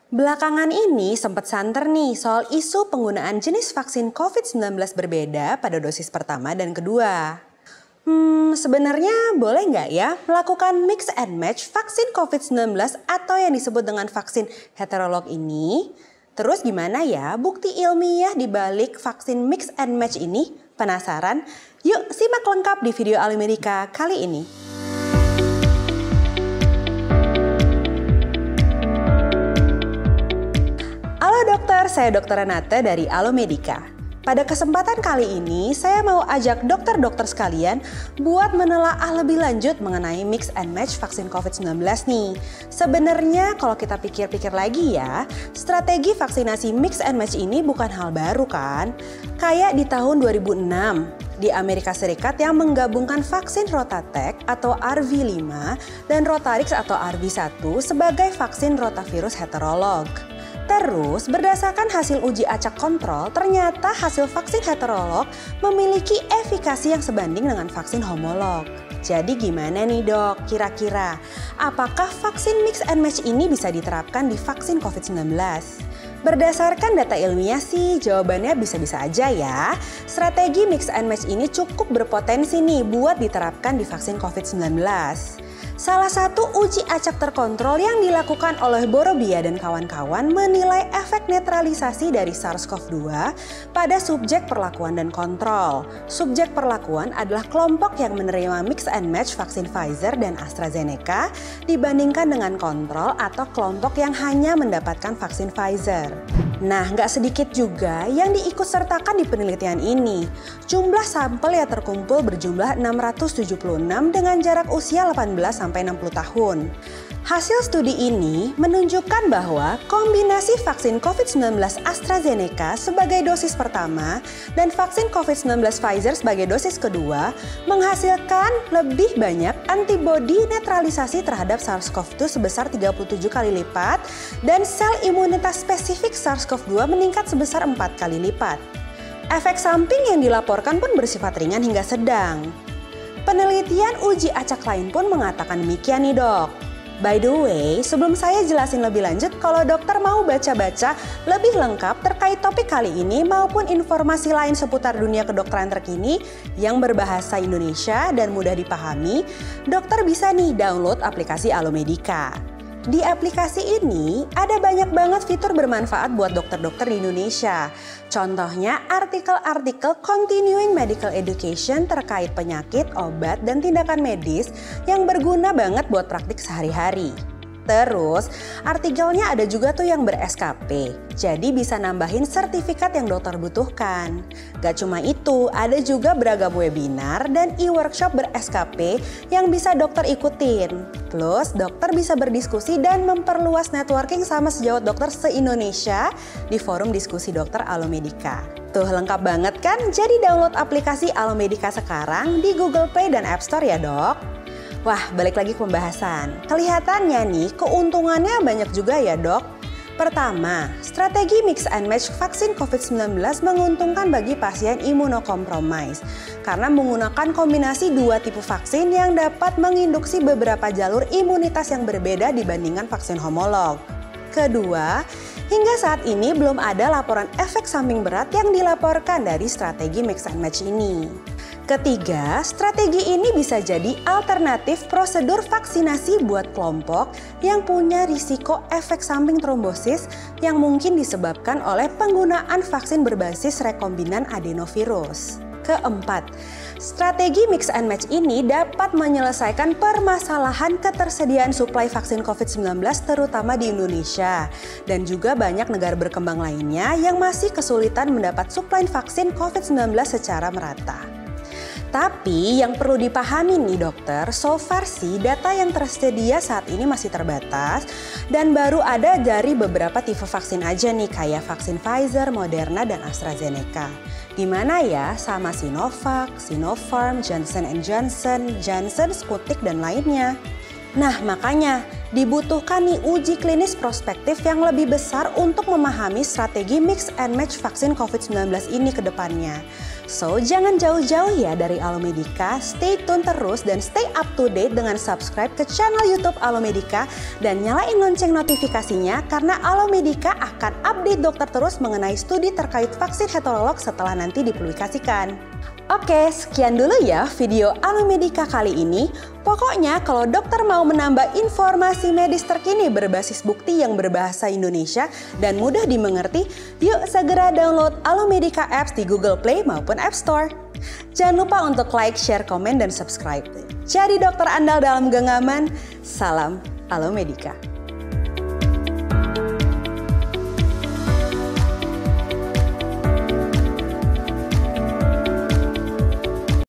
Belakangan ini sempat santer nih soal isu penggunaan jenis vaksin COVID-19 berbeda pada dosis pertama dan kedua. Sebenarnya boleh nggak ya melakukan mix and match vaksin COVID-19 atau yang disebut dengan vaksin heterolog ini? Terus gimana ya bukti ilmiah di balik vaksin mix and match ini? Penasaran? Yuk simak lengkap di video Alomedica kali ini. Halo dokter, saya Dr. Renate dari Alomedica. Pada kesempatan kali ini, saya mau ajak dokter-dokter sekalian buat menelaah lebih lanjut mengenai mix and match vaksin COVID-19 nih. Sebenarnya kalau kita pikir-pikir lagi ya, strategi vaksinasi mix and match ini bukan hal baru kan? Kayak di tahun 2006, di Amerika Serikat yang menggabungkan vaksin Rotatec atau RV5 dan Rotarix atau RV1 sebagai vaksin rotavirus heterolog. Terus, berdasarkan hasil uji acak kontrol, ternyata hasil vaksin heterolog memiliki efikasi yang sebanding dengan vaksin homolog. Jadi gimana nih dok, kira-kira apakah vaksin mix and match ini bisa diterapkan di vaksin COVID-19? Berdasarkan data ilmiah sih, jawabannya bisa-bisa aja ya. Strategi mix and match ini cukup berpotensi nih buat diterapkan di vaksin COVID-19. Salah satu uji acak terkontrol yang dilakukan oleh Borobia dan kawan-kawan menilai efek netralisasi dari SARS-CoV-2 pada subjek perlakuan dan kontrol. Subjek perlakuan adalah kelompok yang menerima mix and match vaksin Pfizer dan AstraZeneca dibandingkan dengan kontrol atau kelompok yang hanya mendapatkan vaksin Pfizer. Nah, nggak sedikit juga yang diikutsertakan di penelitian ini. Jumlah sampel yang terkumpul berjumlah 676 dengan jarak usia 18-60 tahun. Hasil studi ini menunjukkan bahwa kombinasi vaksin COVID-19 AstraZeneca sebagai dosis pertama dan vaksin COVID-19 Pfizer sebagai dosis kedua menghasilkan lebih banyak antibodi netralisasi terhadap SARS-CoV-2 sebesar 37 kali lipat dan sel imunitas spesifik SARS-CoV-2 meningkat sebesar 4 kali lipat. Efek samping yang dilaporkan pun bersifat ringan hingga sedang. Penelitian uji acak lain pun mengatakan demikian nih dok. By the way, sebelum saya jelasin lebih lanjut, kalau dokter mau baca-baca lebih lengkap terkait topik kali ini maupun informasi lain seputar dunia kedokteran terkini yang berbahasa Indonesia dan mudah dipahami, dokter bisa nih download aplikasi Alomedica. Di aplikasi ini ada banyak banget fitur bermanfaat buat dokter-dokter di Indonesia. Contohnya artikel-artikel continuing medical education terkait penyakit, obat, dan tindakan medis yang berguna banget buat praktik sehari-hari. Terus, artikelnya ada juga tuh yang ber-SKP, jadi bisa nambahin sertifikat yang dokter butuhkan. Gak cuma itu, ada juga beragam webinar dan e-workshop ber-SKP yang bisa dokter ikutin. Plus, dokter bisa berdiskusi dan memperluas networking sama sejawat dokter se-Indonesia di forum diskusi dokter Alomedica. Tuh lengkap banget kan? Jadi download aplikasi Alomedica sekarang di Google Play dan App Store ya dok. Wah, balik lagi ke pembahasan. Kelihatannya nih, keuntungannya banyak juga ya dok. Pertama, strategi mix and match vaksin COVID-19 menguntungkan bagi pasien imunokompromis karena menggunakan kombinasi dua tipe vaksin yang dapat menginduksi beberapa jalur imunitas yang berbeda dibandingkan vaksin homolog. Kedua, hingga saat ini belum ada laporan efek samping berat yang dilaporkan dari strategi mix and match ini. Ketiga, strategi ini bisa jadi alternatif prosedur vaksinasi buat kelompok yang punya risiko efek samping trombosis yang mungkin disebabkan oleh penggunaan vaksin berbasis rekombinan adenovirus. Keempat, strategi mix and match ini dapat menyelesaikan permasalahan ketersediaan suplai vaksin COVID-19 terutama di Indonesia dan juga banyak negara berkembang lainnya yang masih kesulitan mendapat suplai vaksin COVID-19 secara merata. Tapi yang perlu dipahami nih dokter, so far sih data yang tersedia saat ini masih terbatas dan baru ada dari beberapa tipe vaksin aja nih kayak vaksin Pfizer, Moderna, dan AstraZeneca. Gimana ya sama Sinovac, Sinopharm, Johnson & Johnson, Janssen, Sputnik, dan lainnya. Nah makanya dibutuhkan nih uji klinis prospektif yang lebih besar untuk memahami strategi mix and match vaksin COVID-19 ini ke depannya. So, jangan jauh-jauh ya dari Alomedica, stay tune terus dan stay up to date dengan subscribe ke channel YouTube Alomedica dan nyalain lonceng notifikasinya karena Alomedica akan update dokter terus mengenai studi terkait vaksin heterolog setelah nanti dipublikasikan. Oke, sekian dulu ya video Alomedica kali ini. Pokoknya kalau dokter mau menambah informasi medis terkini berbasis bukti yang berbahasa Indonesia dan mudah dimengerti, yuk segera download Alomedica Apps di Google Play maupun App Store. Jangan lupa untuk like, share, komen, dan subscribe. Jadi dokter andal dalam genggaman, salam Alomedica.